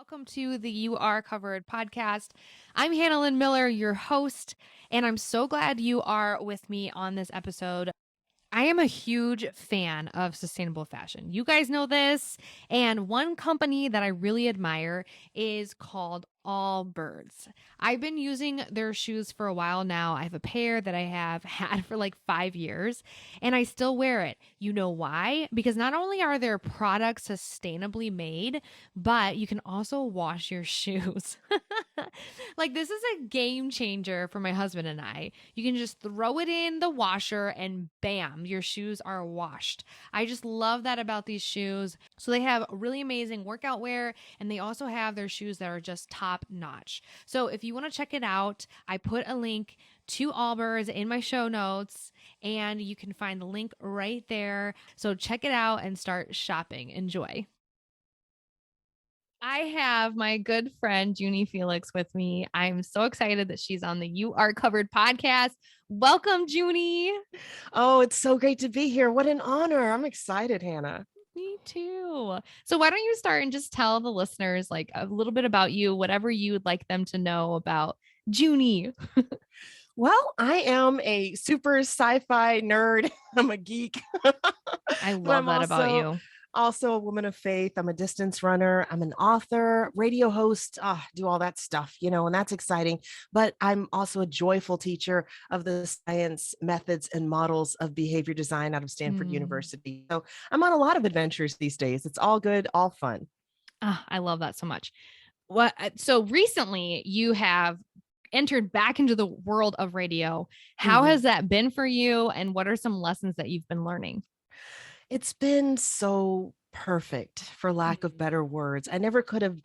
Welcome to the You Are Covered podcast. I'm Hannah Lynn Miller, your host, and I'm so glad you are with me on this episode. I am a huge fan of sustainable fashion. You guys know this. And one company that I really admire is called Allbirds. I've been using their shoes for a while now. I have a pair that I have had for like 5 years and I still wear it. You know why? Because not only are their products sustainably made, but you can also wash your shoes. Like, this is a game changer for my husband and I. You can just throw it in the washer and bam, your shoes are washed. I just love that about these shoes. So they have really amazing workout wear and they also have their shoes that are just top notch. So if you want to check it out, I put a link to Allbirds in my show notes and you can find the link right there. So check it out and start shopping. Enjoy. I have my good friend Juni Felix with me. I'm so excited that she's on the You Are Covered podcast. Welcome, Juni. Oh, it's so great to be here. What an honor. I'm excited, Hannah. Me too. So why don't you start and just tell the listeners like a little bit about you, whatever you would like them to know about Juni. Well, I am a super sci-fi nerd. I'm a geek. I But love I'm that about you. also a woman of faith. I'm a distance runner. I'm an author, radio host, do all that stuff, and that's exciting. But I'm also a joyful teacher of the science, methods, and models of behavior design out of Stanford University. So I'm on a lot of adventures these days. It's all good, all fun. I love that so much. So recently you have entered back into the world of radio. How has that been for you? And what are some lessons that you've been learning? It's been so perfect, for lack of better words. I never could have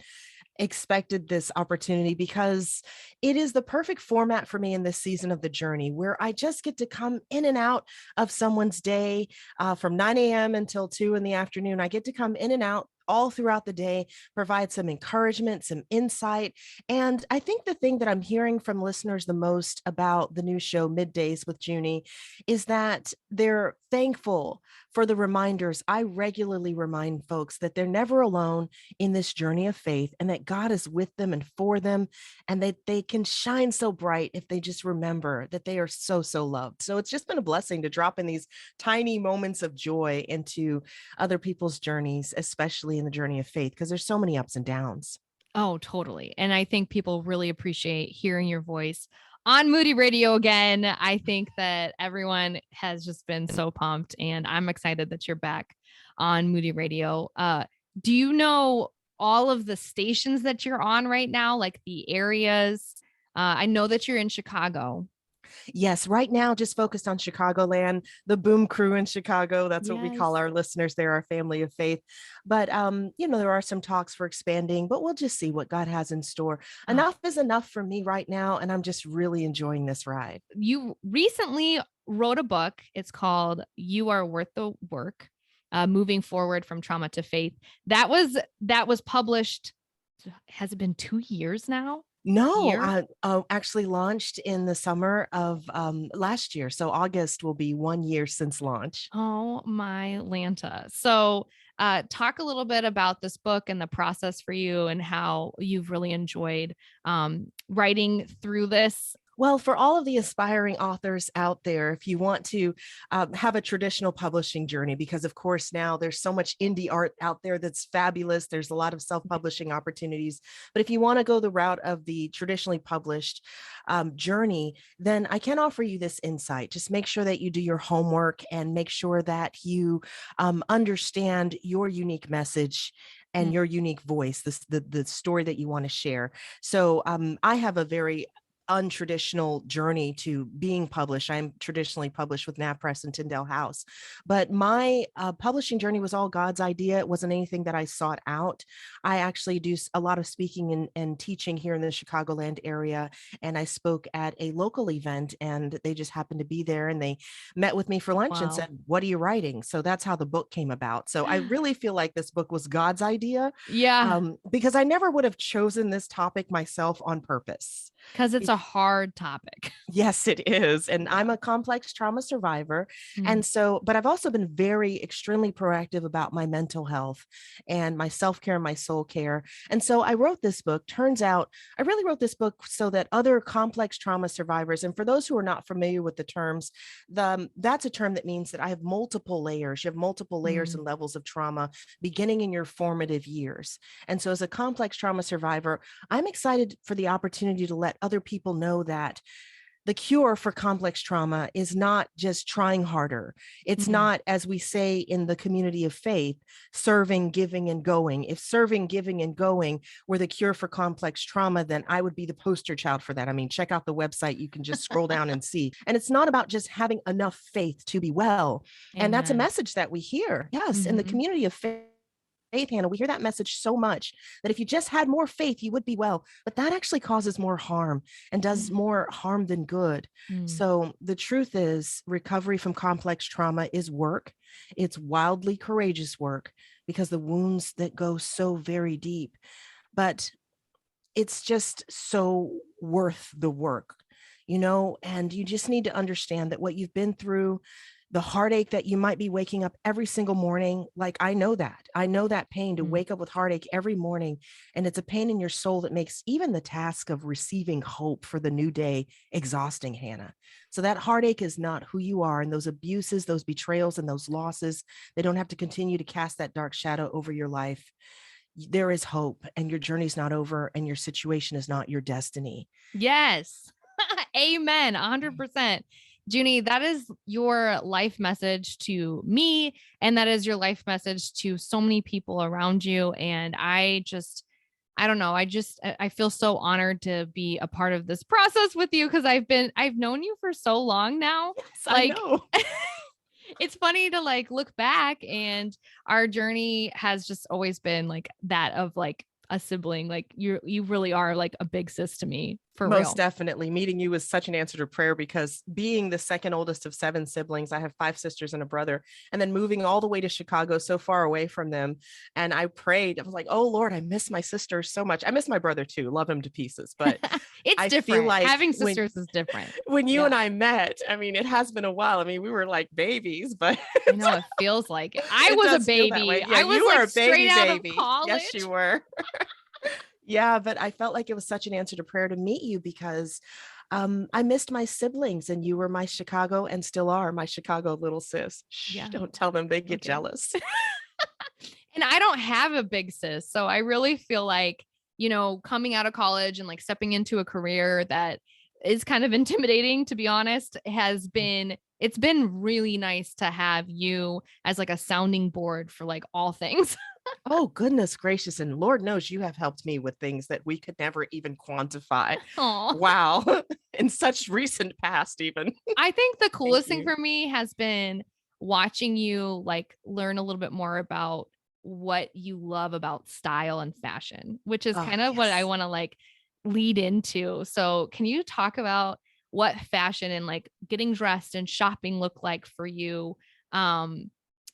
expected this opportunity because it is the perfect format for me in this season of the journey where I just get to come in and out of someone's day from 9 a.m. until 2 in the afternoon. I get to come in and out all throughout the day, provide some encouragement, some insight. And I think the thing that I'm hearing from listeners the most about the new show, Middays with Juni, is that they're thankful for the reminders. I regularly remind folks that they're never alone in this journey of faith and that God is with them and for them, and that they can shine so bright if they just remember that they are so, so loved. So it's just been a blessing to drop in these tiny moments of joy into other people's journeys, especially in the journey of faith, because there's so many ups and downs. Oh, totally. And I think people really appreciate hearing your voice on Moody Radio again. I think that everyone has just been so pumped and I'm excited that you're back on Moody Radio. Do you know all of the stations that you're on right now, like the areas? I know that you're in Chicago. Yes, right now, just focused on Chicagoland, the Boom Crew in Chicago. That's what we call our listeners there, our family of faith. But, there are some talks for expanding, but we'll just see what God has in store. Enough is enough for me right now. And I'm just really enjoying this ride. You recently wrote a book. It's called You Are Worth the Work, Moving Forward from Trauma to Faith. That was published. Has it been 2 years now? No, I actually launched in the summer of last year. So August will be 1 year since launch. Oh my Lanta. So talk a little bit about this book and the process for you and how you've really enjoyed writing through this. Well, for all of the aspiring authors out there, if you want to have a traditional publishing journey, because of course now there's so much indie art out there that's fabulous. There's a lot of self-publishing opportunities. But if you want to go the route of the traditionally published journey, then I can offer you this insight. Just make sure that you do your homework and make sure that you understand your unique message and your unique voice, the story that you want to share. So I have a very untraditional journey to being published. I'm traditionally published with Navpress and Tyndale House, but my publishing journey was all God's idea. It wasn't anything that I sought out. I actually do a lot of speaking and teaching here in the Chicagoland area, and I spoke at a local event, and they just happened to be there, and they met with me for lunch and said, "What are you writing?" So that's how the book came about. So I really feel like this book was God's idea. Yeah. Because I never would have chosen this topic myself on purpose. Because it's a hard topic. Yes, it is. And I'm a complex trauma survivor. And so, but I've also been extremely proactive about my mental health and my self-care and my soul care. And so I wrote this book. Turns out I really wrote this book so that other complex trauma survivors, and for those who are not familiar with the terms, that's a term that means that I have multiple layers. You have multiple layers and levels of trauma beginning in your formative years. And so as a complex trauma survivor, I'm excited for the opportunity to let other people know that the cure for complex trauma is not just trying harder. It's not, as we say in the community of faith, serving, giving, and going. If serving, giving, and going were the cure for complex trauma, then I would be the poster child for that. I mean, check out the website. You can just scroll down and see. And it's not about just having enough faith to be well. Amen. And that's a message that we hear. Yes, in the community of faith, Hannah, we hear that message so much that if you just had more faith, you would be well. But that actually causes more harm and does more harm than good. So the truth is, recovery from complex trauma is work. It's wildly courageous work because the wounds that go so very deep, but it's just so worth the work, and you just need to understand that what you've been through, the heartache that you might be waking up every single morning. Like, I know that pain to wake up with heartache every morning. And it's a pain in your soul that makes even the task of receiving hope for the new day exhausting, Hannah. So that heartache is not who you are. And those abuses, those betrayals, and those losses, they don't have to continue to cast that dark shadow over your life. There is hope, and your journey's not over, and your situation is not your destiny. Yes. Amen. 100%. Juni, that is your life message to me. And that is your life message to so many people around you. And I don't know. I feel so honored to be a part of this process with you, because I've known you for so long now. Yes, I know. It's funny to look back, and our journey has just always been like that of a sibling. Like you really are like a big sis to me, for real. Most definitely. Meeting you was such an answer to prayer, because being the second oldest of 7 siblings, I have 5 sisters and a brother, and then moving all the way to Chicago, so far away from them. And I prayed, I was like, oh Lord, I miss my sisters so much. I miss my brother too, love him to pieces, but it's different. Feel like having sisters is different. When you and I met, I mean, it has been a while. I mean, we were like babies, but I know it feels like it. I was a baby. Yeah, I was you were a straight out baby. Of college. Yes, you were. Yeah, but I felt like it was such an answer to prayer to meet you, because I missed my siblings, and you were my Chicago, and still are my Chicago little sis. Shh, don't tell them, they get jealous. And I don't have a big sis. So I really feel like, coming out of college and stepping into a career that is kind of intimidating, to be honest, it's been really nice to have you as a sounding board for all things. Oh, goodness gracious. And Lord knows you have helped me with things that we could never even quantify. Aww. Wow. In such recent past, even. I think the coolest thing for me has been watching you learn a little bit more about what you love about style and fashion, which is kind of what I want to lead into. So can you talk about what fashion and getting dressed and shopping look like for you?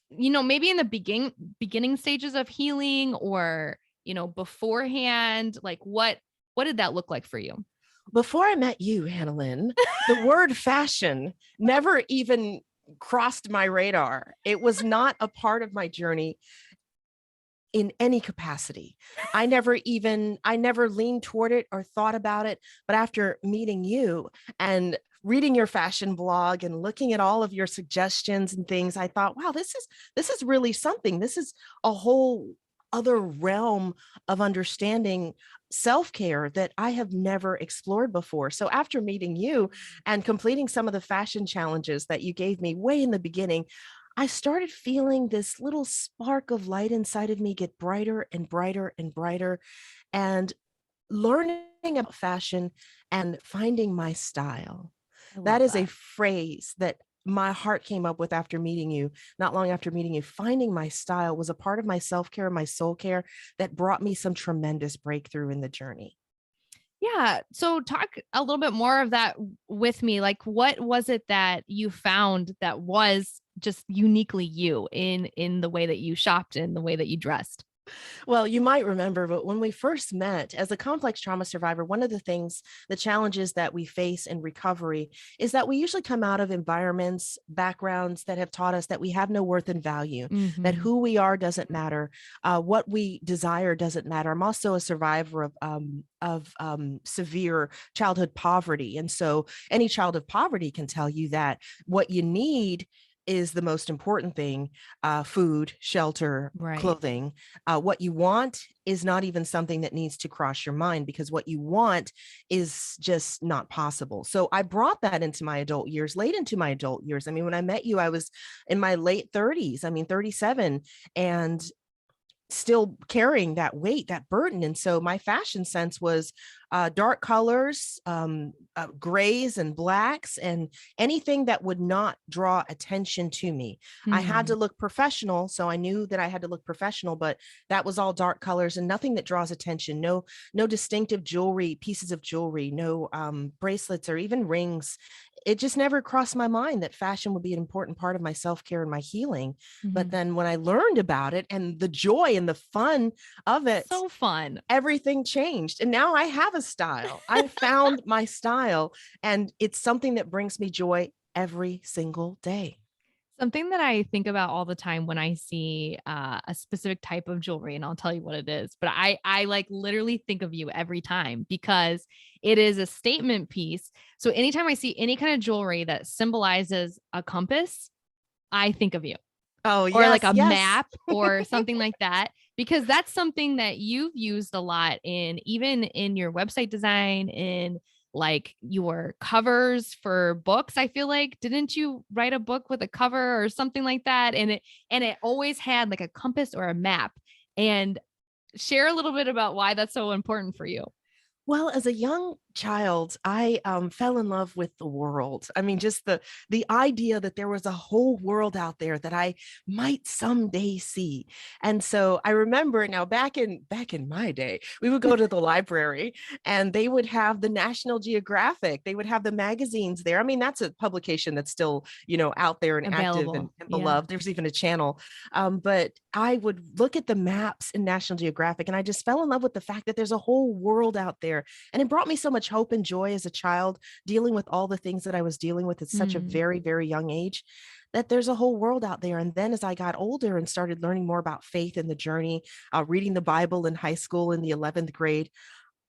Maybe in the beginning stages of healing, or, beforehand, what did that look like for you? Before I met you, Hannah Lynn, the word fashion never even crossed my radar. It was not a part of my journey in any capacity. I never leaned toward it or thought about it. But after meeting you and reading your fashion blog and looking at all of your suggestions and things, I thought, wow, this is really something. This is a whole other realm of understanding self-care that I have never explored before. So after meeting you and completing some of the fashion challenges that you gave me way in the beginning, I started feeling this little spark of light inside of me get brighter and brighter and brighter, and learning about fashion and finding my style. That is a phrase that my heart came up with after meeting you. Not long after meeting you, finding my style was a part of my self-care, my soul care, that brought me some tremendous breakthrough in the journey. Yeah. So talk a little bit more of that with me. What was it that you found that was just uniquely you in the way that you shopped and the way that you dressed? Well, you might remember, but when we first met as a complex trauma survivor, one of the things, the challenges that we face in recovery is that we usually come out of environments, backgrounds that have taught us that we have no worth and value, that Mm-hmm. who we are doesn't matter, what we desire doesn't matter. I'm also a survivor of severe childhood poverty. And so any child of poverty can tell you that what you need is the most important thing, food, shelter, Right. clothing. What you want is not even something that needs to cross your mind because what you want is just not possible. So I brought that into my adult years, late into my adult years. I mean, when I met you, I was in my late 30s, 37, and still carrying that weight, that burden. And so my fashion sense was dark colors, grays and blacks, and anything that would not draw attention to me. I had Hmm. to look professional. So I knew that I had to look professional, but that was all dark colors and nothing that draws attention. No distinctive jewelry, pieces of jewelry, no bracelets or even rings. It just never crossed my mind that fashion would be an important part of my self-care and my healing. But Hmm. then when I learned about it and the joy and the fun of it, So fun. everything changed. And now I have a style. I found my style, and it's something that brings me joy every single day. Something that I think about all the time when I see a specific type of jewelry, and I'll tell you what it is, but I like literally think of you every time because it is a statement piece. So anytime I see any kind of jewelry that symbolizes a compass, I think of you, Oh, or like yes, a yes. map or something like that, because that's something that you've used a lot in, even in your website design, in like your covers for books. I feel like, didn't you write a book with a cover or something like that? And it always had like a compass or a map. And share a little bit about why that's so important for you. Well, as a young child, I fell in love with the world. I mean, just the idea that there was a whole world out there that I might someday see. And so I remember now, back in my day, we would go to the library and they would have the National Geographic. They would have the magazines there. I mean, that's a publication that's still, out there and active and, Available. and Yeah. beloved. There's even a channel. But I would look at the maps in National Geographic and I just fell in love with the fact that there's a whole world out there. And it brought me so much hope and joy as a child, dealing with all the things that I was dealing with at such a Mm. very, very young age, that there's a whole world out there. And then as I got older and started learning more about faith and the journey, reading the Bible in high school in the 11th grade,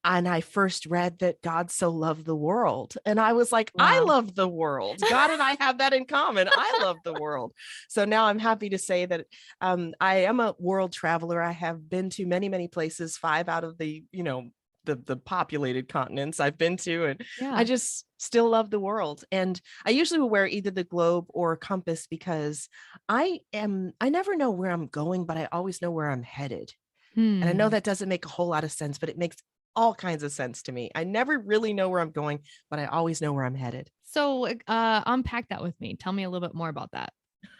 and I first read that God so loved the world. And I was like, I Wow. love the world. God and I have that in common. I love the world. So now I'm happy to say that I am a world traveler. I have been to many, many places, 5 out of the populated continents I've been to, and I Yeah. just still love the world. And I usually will wear either the globe or a compass because I never know where I'm going, but I always know where I'm headed. And I know Hmm. that doesn't make a whole lot of sense, but it makes all kinds of sense to me. I never really know where I'm going, but I always know where I'm headed. So unpack that with me. Tell me a little bit more about that.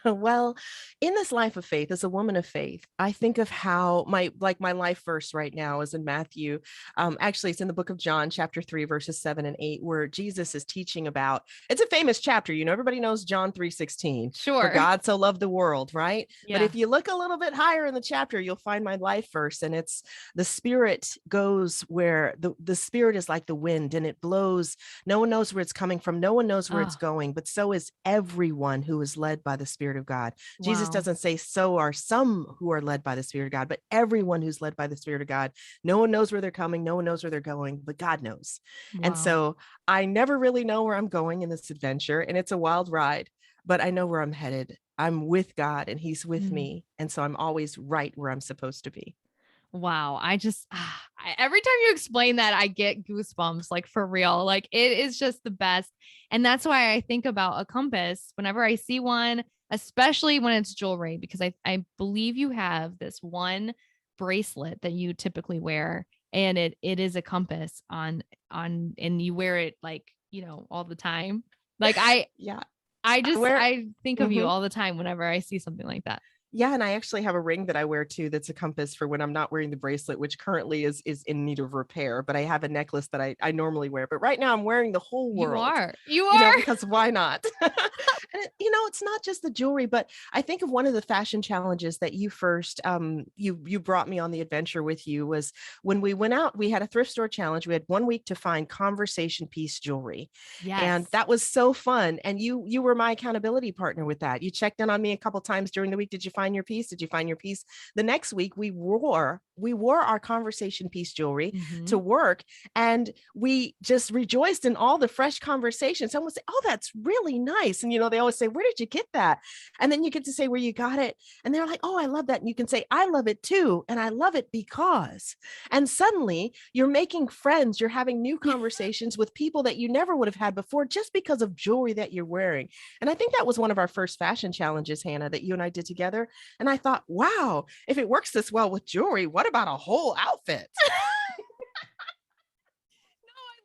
Well, in this life of faith, as a woman of faith, I think of how my life verse right now is in Matthew. Actually, it's in the book of John, chapter 3, verses 7 and 8, where Jesus is teaching about, it's a famous chapter. Everybody knows John 3:16, for Sure. God so loved the world, right? But Yeah. if you look a little bit higher in the chapter, you'll find my life verse. And it's the spirit goes where the spirit is like the wind and it blows. No one knows where it's coming from. No one knows where it's Oh, going, but so is everyone who is led by the Spirit of God. Jesus wow. doesn't say, so are some who are led by the Spirit of God, but everyone who's led by the Spirit of God. No one knows where they're coming. No one knows where they're going, but God knows. And Wow. so I never really know where I'm going in this adventure, and it's a wild ride, but I know where I'm headed. I'm with God and He's with Mm. me. And so I'm always right where I'm supposed to be. Wow. Every time you explain that, I get goosebumps, like for real. Like it is just the best. And that's why I think about a compass whenever I see one, especially when it's jewelry, because I believe you have this one bracelet that you typically wear. And it is a compass and you wear it like, all the time. Like Yeah. I I just wear, I think of you mhm. all the time whenever I see something like that. Yeah, and I actually have a ring that I wear too that's a compass for when I'm not wearing the bracelet, which currently is in need of repair. But I have a necklace that I normally wear. But right now I'm wearing the whole You world, are. You are. because why not? And it's not just the jewelry, but I think of one of the fashion challenges that you first you brought me on the adventure with you was when we went out, we had a thrift store challenge. We had 1 week to find conversation piece jewelry. And Yes. that was so fun. And you were my accountability partner with that. You checked in on me a couple times during the week. Did you find your piece? Did you find your piece? The next week we wore our conversation piece jewelry to Mhm. work, and we just rejoiced in all the fresh conversations. Someone would say, "Oh, that's really nice." And they always say, "Where did you get that?" And then you get to say where you got it. And they're like, "Oh, I love that." And you can say, "I love it too. And I love it because." And suddenly you're making friends, you're having new conversations with people that you never would have had before just because of jewelry that you're wearing. And I think that was one of our first fashion challenges, Hannah, that you and I did together. And I thought, wow, if it works this well with jewelry, what about a whole outfit?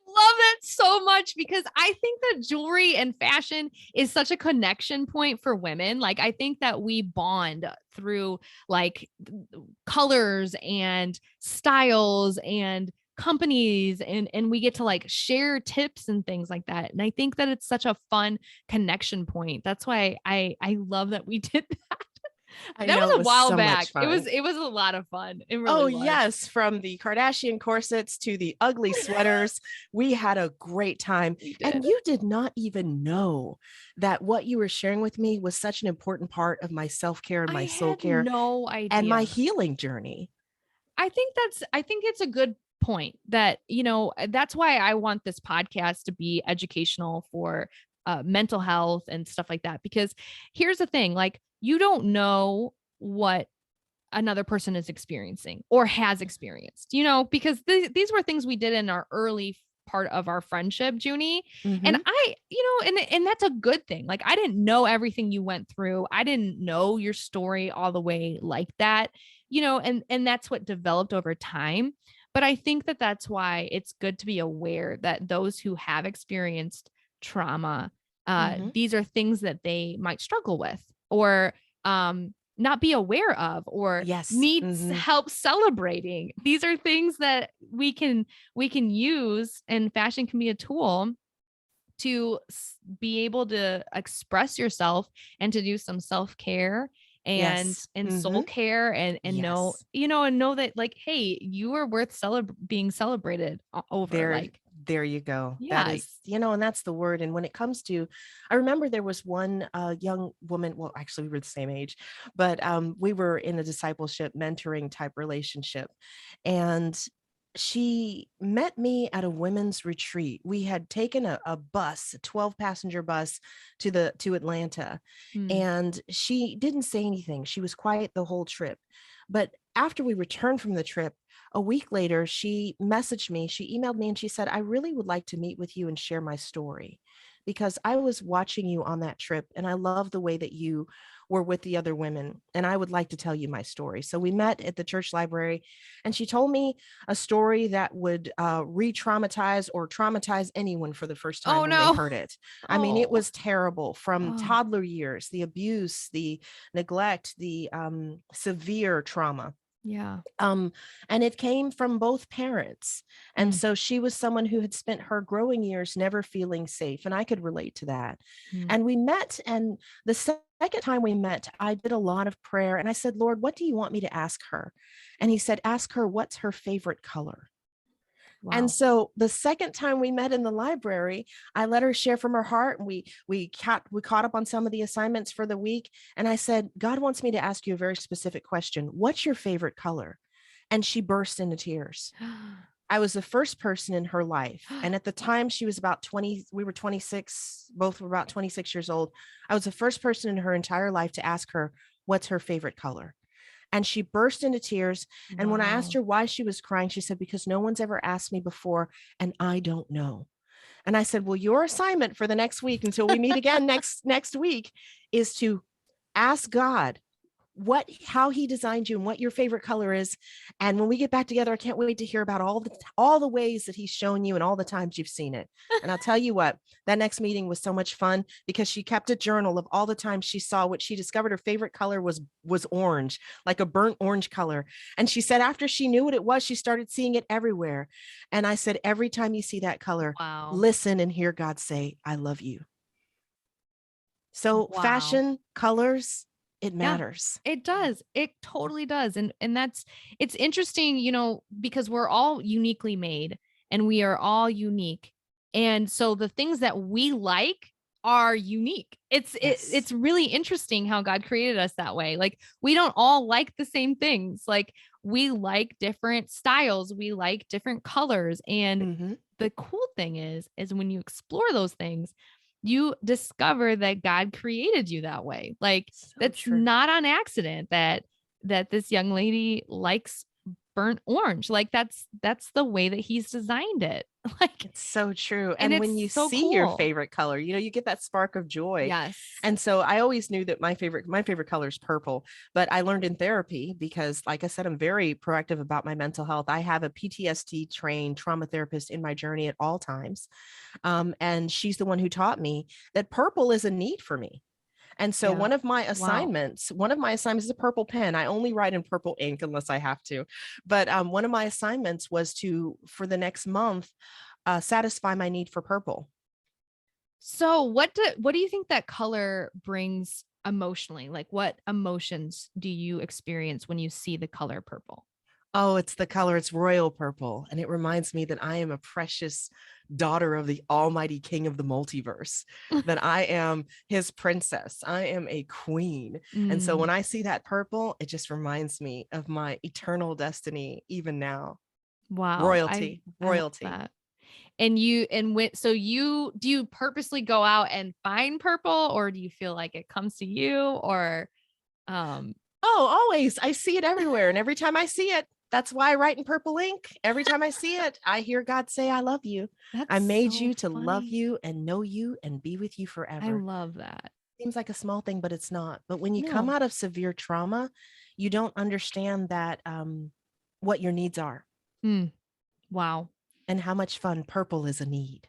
Love that so much because I think that jewelry and fashion is such a connection point for women. Like, I think that we bond through like colors and styles and companies, and we get to like share tips and things like that. And I think that it's such a fun connection point. That's why I love that we did that. I That know, was it a was while so back. much It fun. was it was a lot of fun. It Oh, really was. yes. From the Kardashian corsets to the ugly sweaters, we had a great time. We And did. you did not even know that what you were sharing with me was such an important part of my self care and I my soul had care no and my idea. healing journey. I think it's a good point that, that's why I want this podcast to be educational for mental health and stuff like that. Because here's the thing, like, you don't know what another person is experiencing or has experienced, because these were things we did in our early part of our friendship, Junie. And Mhm. and that's a good thing. Like, I didn't know everything you went through. I didn't know your story all the way like that, and that's what developed over time. But I think that that's why it's good to be aware that those who have experienced trauma, Mhm. these are things that they might struggle with or not be aware of or Yes. needs Mhm. help celebrating. These are things that we can use, and fashion can be a tool to be able to express yourself and to do some self-care and Yes. soul Mhm. care, and know, Yes. and know that, like, hey, you are worth being celebrated over, There, like, there you go. That yeah. is, and that's the word. And when it comes to, I remember there was one young woman. Well, actually, we were the same age, but we were in a discipleship, mentoring type relationship, and she met me at a women's retreat. We had taken a bus, a 12-passenger bus, to Atlanta, Mm. and she didn't say anything. She was quiet the whole trip, but after we returned from the trip, a week later, she messaged me, she emailed me, and she said, "I really would like to meet with you and share my story because I was watching you on that trip and I love the way that you were with the other women. And I would like to tell you my story." So we met at the church library, and she told me a story that would re traumatize or traumatize anyone for the first time Oh when they no. heard it. I mean, it Oh. was terrible, from Oh. toddler years, the abuse, the neglect, the severe trauma, Yeah. um, and it came from both parents. And Mm. so she was someone who had spent her growing years never feeling safe. And I could relate to that. Mm. And we met. And the second time we met, I did a lot of prayer. And I said, "Lord, what do you want me to ask her?" And he said, "Ask her what's her favorite color." And Wow. so the second time we met in the library, I let her share from her heart, and we caught up on some of the assignments for the week. And I said, "God wants me to ask you a very specific question. What's your favorite color?" And she burst into tears. I was the first person in her life. And at the time she was about 20, we were 26, both were about 26 years old. I was the first person in her entire life to ask her, what's her favorite color? And she burst into tears. And when I asked Wow. her why she was crying, she said, "Because no one's ever asked me before, and I don't know." And I said, "Well, your assignment for the next week until we meet again next week is to ask God how he designed you and what your favorite color is. And when we get back together, I can't wait to hear about all the ways that he's shown you and all the times you've seen it. And I'll tell you what, that next meeting was so much fun because she kept a journal of all the times she saw what she discovered her favorite color was orange, like a burnt orange color. And she said after she knew what it was, she started seeing it everywhere. And I said, every time you see that color, Wow. listen and hear God say, I love you. So Wow. fashion, colors, it matters. It does. It totally does. And it's interesting, you know, because we're all uniquely made and we are all unique. And so the things that we like are unique. It's really interesting how God created us that way. Like we don't all like the same things. Like we like different styles, we like different colors. And the cool thing is when you explore those things, you discover that God created you that way. Like that's not on accident that this young lady likes burnt orange. Like that's the way that he's designed it. Like it's so true. And when you see your favorite color, you know, you get that spark of joy. Yes. And so I always knew that my favorite color is purple, but I learned in therapy because, like I said, I'm very proactive about my mental health. I have a PTSD trained trauma therapist in my journey at all times. And she's the one who taught me that purple is a need for me. And so one of my assignments is a purple pen. I only write in purple ink unless I have to. But one of my assignments was for the next month, satisfy my need for purple. So what do you think that color brings emotionally? Like what emotions do you experience when you see the color purple? Oh, it's the color. It's royal purple. And it reminds me that I am a precious daughter of the almighty king of the multiverse, that I am his princess. I am a queen. And so when I see that purple, it just reminds me of my eternal destiny, even now. Wow. Royalty. And do you purposely go out and find purple, or do you feel like it comes to you, or Oh, always. I see it everywhere. And every time I see it, that's why I write in purple ink. Every time I see it, I hear God say, I love you. I made you to love you and know you and be with you forever. I love that. Seems like a small thing, but it's not. But when you come out of severe trauma, you don't understand that what your needs are. Wow. And how much fun purple is a need.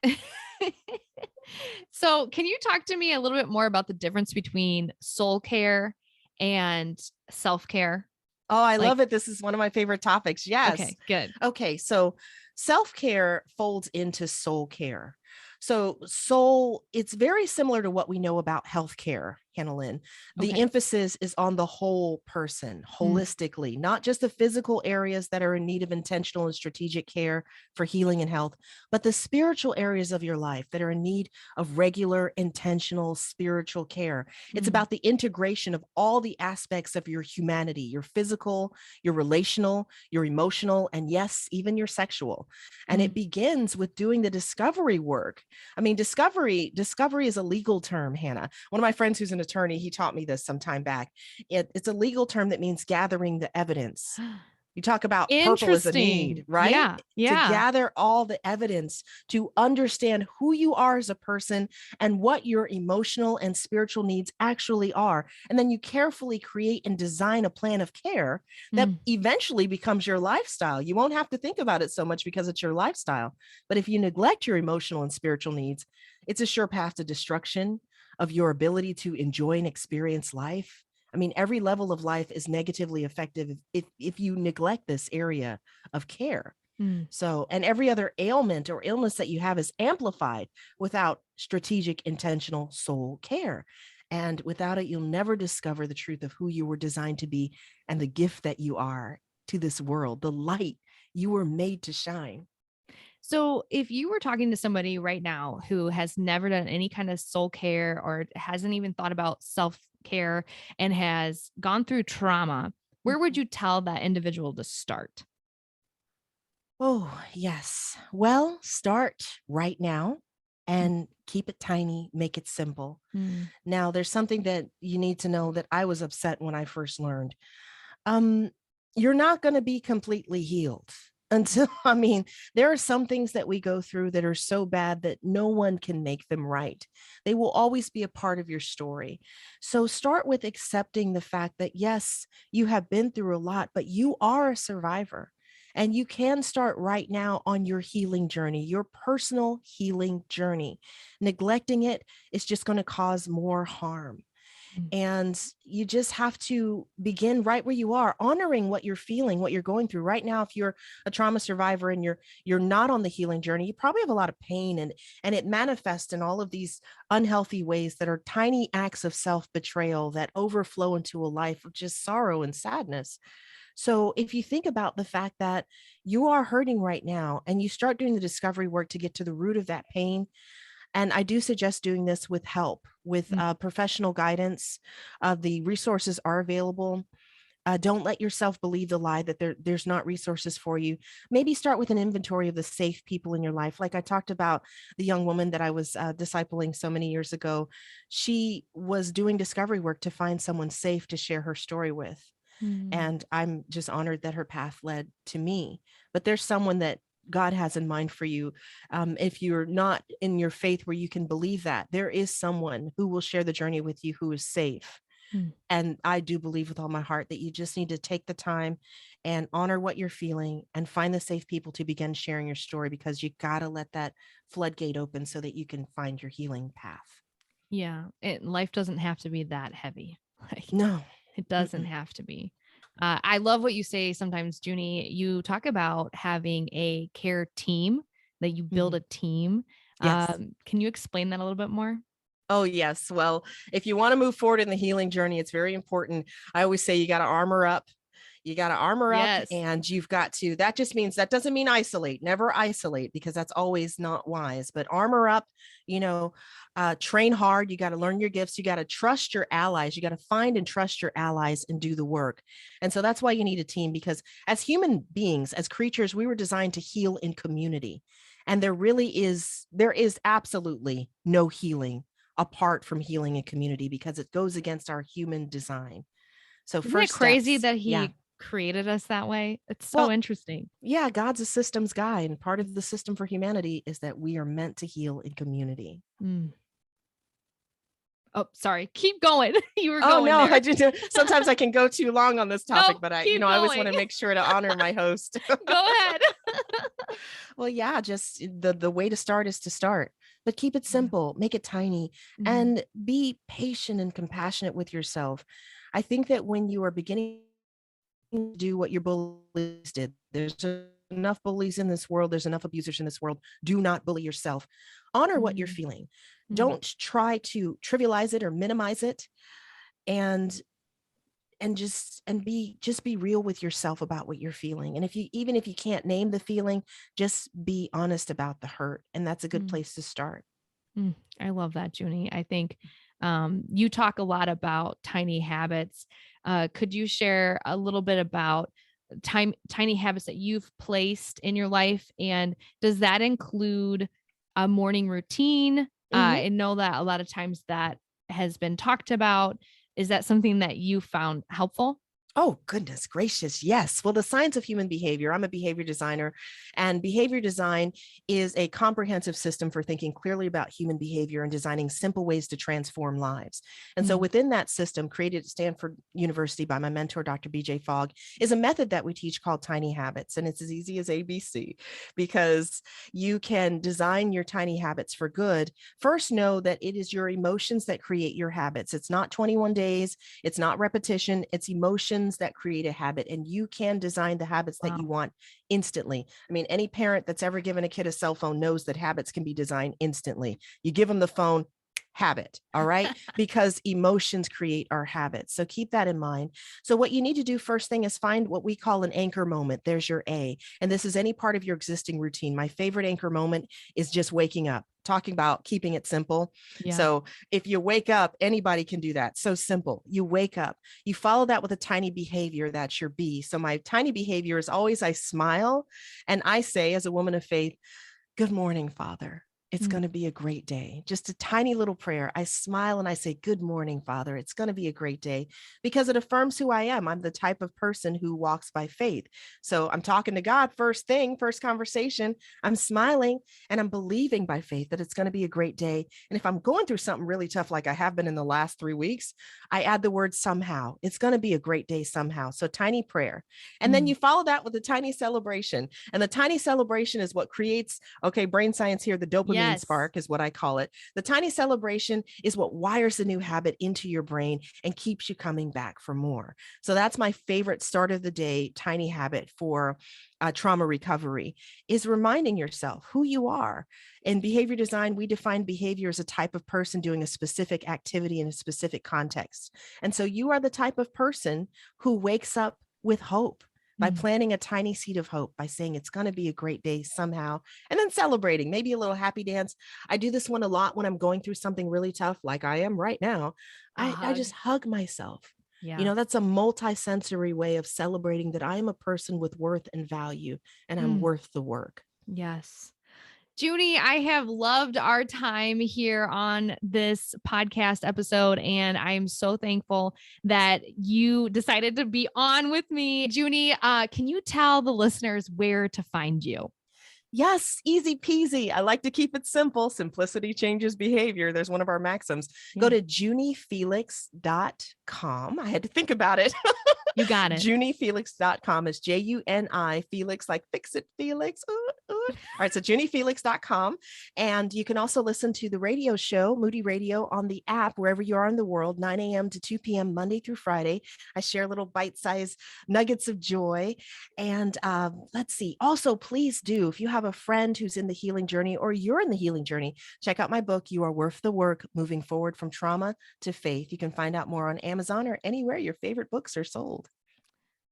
So can you talk to me a little bit more about the difference between soul care and self-care? Oh, I love it. This is one of my favorite topics. Yes. Okay, good. Okay. So self-care folds into soul care. So soul, it's very similar to what we know about healthcare, Hannah Lynn. The emphasis is on the whole person, holistically, not just the physical areas that are in need of intentional and strategic care for healing and health, but the spiritual areas of your life that are in need of regular, intentional spiritual care. It's about the integration of all the aspects of your humanity, your physical, your relational, your emotional, and yes, even your sexual. And it begins with doing the discovery work. I mean, discovery is a legal term, Hannah. One of my friends who's an attorney, he taught me this some time back. It's a legal term that means gathering the evidence. You talk about purple as a need, right? Yeah. To gather all the evidence, to understand who you are as a person and what your emotional and spiritual needs actually are. And then you carefully create and design a plan of care that eventually becomes your lifestyle. You won't have to think about it so much because it's your lifestyle. But if you neglect your emotional and spiritual needs, it's a sure path to destruction of your ability to enjoy and experience life. I mean, every level of life is negatively affected if you neglect this area of care. So, and every other ailment or illness that you have is amplified without strategic, intentional soul care. And without it, you'll never discover the truth of who you were designed to be and the gift that you are to this world, the light you were made to shine. So if you were talking to somebody right now who has never done any kind of soul care or hasn't even thought about self-care and has gone through trauma, where would you tell that individual to start? Oh, yes. Well, start right now and keep it tiny, make it simple. Now, there's something that you need to know that I was upset when I first learned. You're not going to be completely healed. until, I mean, there are some things that we go through that are so bad that no one can make them right. They will always be a part of your story. So start with accepting the fact that, yes, you have been through a lot, but you are a survivor. And you can start right now on your healing journey, your personal healing journey. Neglecting it is just going to cause more harm. Mm. And you just have to begin right where you are, honoring what you're feeling, what you're going through right now. If you're a trauma survivor and you're not on the healing journey, you probably have a lot of pain, and it manifests in all of these unhealthy ways that are tiny acts of self-betrayal that overflow into a life of just sorrow and sadness. So if you think about the fact that you are hurting right now and you start doing the discovery work to get to the root of that pain, and I do suggest doing this with help, with Mm. professional guidance. The resources are available. Don't let yourself believe the lie that there's not resources for you. Maybe start with an inventory of the safe people in your life. Like I talked about the young woman that I was discipling so many years ago. She was doing discovery work to find someone safe to share her story with. Mm. And I'm just honored that her path led to me. But there's someone that God has in mind for you. If you're not in your faith where you can believe that, there is someone who will share the journey with you who is safe. Mm. And I do believe with all my heart that you just need to take the time and honor what you're feeling and find the safe people to begin sharing your story, because you got to let that floodgate open so that you can find your healing path. Yeah, life doesn't have to be that heavy. Like, No. it doesn't Mm-mm. have to be. I love what you say sometimes, Juni. You talk about having a care team, that you build Mhm. a team. Yes. Can you explain that a little bit more? Oh, yes. Well, if you want to move forward in the healing journey, it's very important. I always say you got to armor up. You got to armor up, Yes. and you've got to, that just means, that doesn't mean isolate, never isolate, because that's always not wise, but armor up, you know, train hard. You got to learn your gifts. You got to trust your allies. You got to find and trust your allies and do the work. And so that's why you need a team, because as human beings, as creatures, we were designed to heal in community. And there is absolutely no healing apart from healing in community, because it goes against our human design. So Isn't it first crazy steps, that yeah. he created us that way? It's so Well, interesting. yeah, God's a systems guy, and part of the system for humanity is that we are meant to heal in community. Mm. Oh, sorry. Keep going. You were Oh going no, there. I just sometimes I can go too long on this topic, No, but keep I always want going. to make sure to honor my host. Go ahead. Well, yeah, just the way to start is to start, but keep it Yeah. simple, make it tiny, Mhm. and be patient and compassionate with yourself. I think that when you are beginning to do what your bullies did, there's enough bullies in this world, there's enough abusers in this world. Do not bully yourself. Honor what you're Mm. feeling. Mm. Don't try to trivialize it or minimize it. And just be real with yourself about what you're feeling. And if you, even if you can't name the feeling, just be honest about the hurt, and that's a good Mm. place to start. Mm. I love that, Junie. I think you talk a lot about tiny habits. Could you share a little bit about tiny habits that you've placed in your life? And does that include a morning routine? Mhm. I know that a lot of times that has been talked about. Is that something that you found helpful? Oh, goodness gracious. Yes. Well, the science of human behavior, I'm a behavior designer, and behavior design is a comprehensive system for thinking clearly about human behavior and designing simple ways to transform lives. And so Mm. within that system, created at Stanford University by my mentor, Dr. BJ Fogg, is a method that we teach called tiny habits. And it's as easy as ABC, because you can design your tiny habits for good. First, know that it is your emotions that create your habits. It's not 21 days. It's not repetition. It's emotions that create a habit, and you can design the habits that Wow. you want instantly. I mean, any parent that's ever given a kid a cell phone knows that habits can be designed instantly. You give them the phone, habit, all right? Because emotions create our habits. So keep that in mind. So what you need to do first thing is find what we call an anchor moment. There's your A. And this is any part of your existing routine. My favorite anchor moment is just waking up. Talking about keeping it simple. Yeah. So if you wake up, anybody can do that. So simple. You wake up, you follow that with a tiny behavior. That's your B. So my tiny behavior is always I smile and I say, as a woman of faith, good morning, Father. it's going to be a great day. Just a tiny little prayer. I smile and I say, good morning, Father. It's going to be a great day, because it affirms who I am. I'm the type of person who walks by faith. So I'm talking to God first thing, first conversation. I'm smiling and I'm believing by faith that it's going to be a great day. And if I'm going through something really tough, like I have been in the last 3 weeks, I add the word somehow. It's going to be a great day somehow. So tiny prayer. And then you follow that with a tiny celebration. And the tiny celebration is what creates, okay, brain science here, the dopamine spark is what I call it. The tiny celebration is what wires the new habit into your brain and keeps you coming back for more. So that's my favorite start of the day tiny habit for trauma recovery, is reminding yourself who you are. In behavior design, we define behavior as a type of person doing a specific activity in a specific context. And so you are the type of person who wakes up with hope by planting a tiny seed of hope, by saying it's going to be a great day somehow, and then celebrating, maybe a little happy dance. I do this one a lot when I'm going through something really tough, like I am right now. I just hug myself. Yeah. That's a multi-sensory way of celebrating that I am a person with worth and value, and I'm worth the work. Yes. Juni, I have loved our time here on this podcast episode, and I'm so thankful that you decided to be on with me. Juni, can you tell the listeners where to find you? Yes, easy peasy. I like to keep it simple. Simplicity changes behavior. There's one of our maxims. Go to junifelix.com. I had to think about it. You got it. JuniFelix.com is Juni Felix, like fix it, Felix. All right. So JuniFelix.com. And you can also listen to the radio show, Moody Radio, on the app, wherever you are in the world, 9 a.m. to 2 p.m., Monday through Friday. I share little bite-sized nuggets of joy. And let's see. Also, please do, if you have a friend who's in the healing journey, or you're in the healing journey, check out my book, You Are Worth the Work, Moving Forward from Trauma to Faith. You can find out more on Amazon or anywhere your favorite books are sold.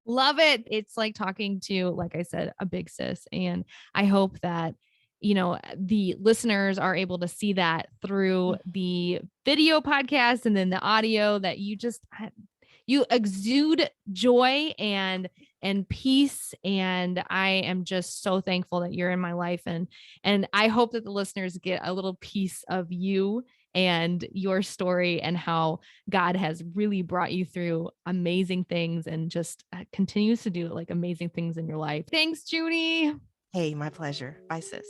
Love it. It's like talking to, like I said, a big sis. And I hope that, the listeners are able to see that through the video podcast and then the audio, that you exude joy and peace. And I am just so thankful that you're in my life. And I hope that the listeners get a little piece of you and your story, and how God has really brought you through amazing things and just continues to do like amazing things in your life. Thanks, Juni. Hey, my pleasure. Bye, sis.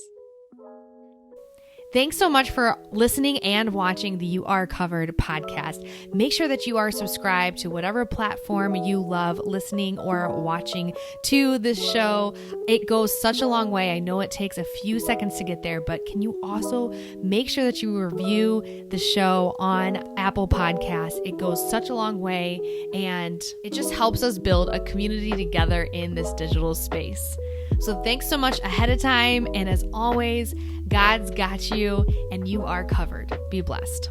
Thanks so much for listening and watching the You Are Covered podcast. Make sure that you are subscribed to whatever platform you love listening or watching to this show. It goes such a long way. I know it takes a few seconds to get there, but can you also make sure that you review the show on Apple Podcasts? It goes such a long way, and it just helps us build a community together in this digital space. So thanks so much ahead of time. And as always, God's got you and you are covered. Be blessed.